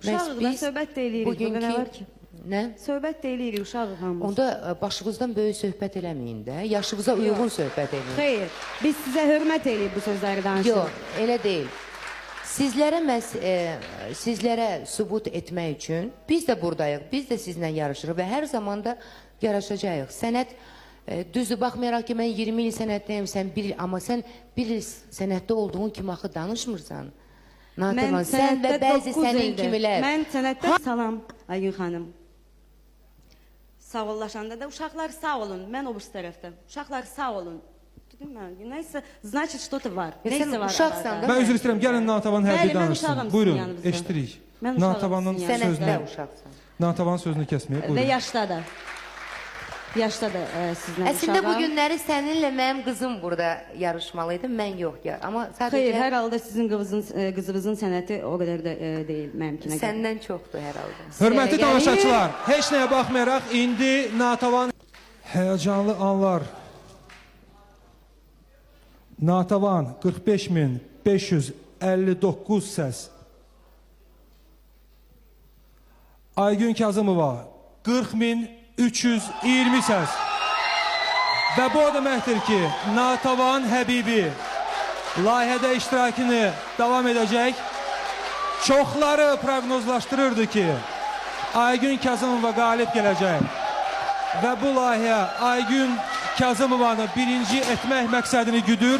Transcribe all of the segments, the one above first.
Uşağıq da söhbət də eləyirik. Burada nə var ki? Nə? Söhbət də eləyirik, uşağıq hamımız. Onda başınızdan böyük söhbət eləməyin də. Yaşınıza uyğun söhbət eləyin. Xeyr, biz sizə hörmət eləyib bu sözləri danışırıq. Yox, elə deyil. Sizlərə sübut etmək üçün biz də buradayıq, biz də sizinlə yarışırıq və hər zaman da yarışacağıq. Sənət, düzdür, baxmayaraq ki, mən 20 il sənətdəyim, sən 1 il, amma sən 1 il sənətdə olduğun kimi axı danışmırsan. Mən sən və bəzi sənin kimilər. Mən sənətdə salam, Aygün xanım. Sağollaşanda da uşaqlar sağ olun, mən o bu tərəfdə. Uşaqlar sağ olun. Neyse, значит, что-то var. Sən uşaqsan da. Ben özür istəyirəm, gəlin Natavan hərbi danışsın. Buyurun, eşitirik. Natavanın sənətdə uşaqsan. Natavanın sözünü kəsməyək, buyurun. Və yaşda da. Yaşda da sizlə uşaqam. Əslində bu günləri səninlə mənim qızım burada yarışmalıydı, mən yox ya. Amma sadəcə... Xeyr, hər halda sizin qızınızın sənəti o qədər də deyil mənimkinə. Səndən çoxdur hər halda. Hörmətli tamaşaçılar, heç nəyə baxmayaraq indi Natavan həyəcanlı anlar. Natavan 45.559 səs. Aygün Kazımova 40.320 səs. Və bu o deməkdir ki, Natavan Həbibi layihədə iştirakını davam edəcək. Çoxları proqnozlaşdırırdı ki, Aygün Kazımova qalib gələcək. Və bu layihə Aygün Kazımovanı birinci etmək məqsədini güdür.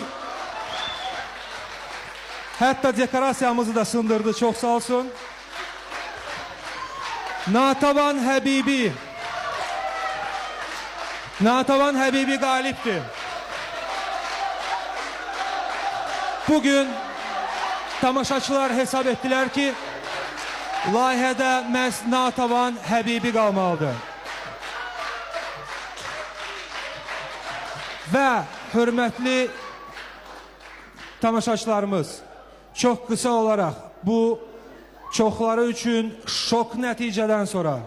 Hətta dekorasiyamızı da sındırdı, çox sağ olsun. Natavan Həbibi qalibdir. Bugün tamaşaçılar hesab etdilər ki, layihədə məhz Natavan Həbibi qalmalıdır. Və hörmətli tamaşaçılarımız, çox qısa olaraq bu çoxları üçün şok nəticədən sonra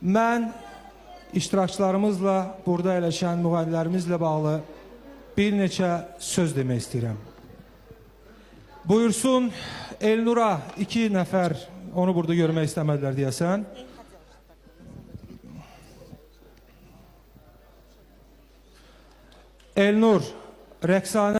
mən iştirakçılarımızla, burada əyləşən müğənnilərimizlə bağlı bir neçə söz demək istəyirəm. Buyursun Elnura, 2 nəfər onu burada görmək istəmədilər deyəsən. Elnur, Rəqsanə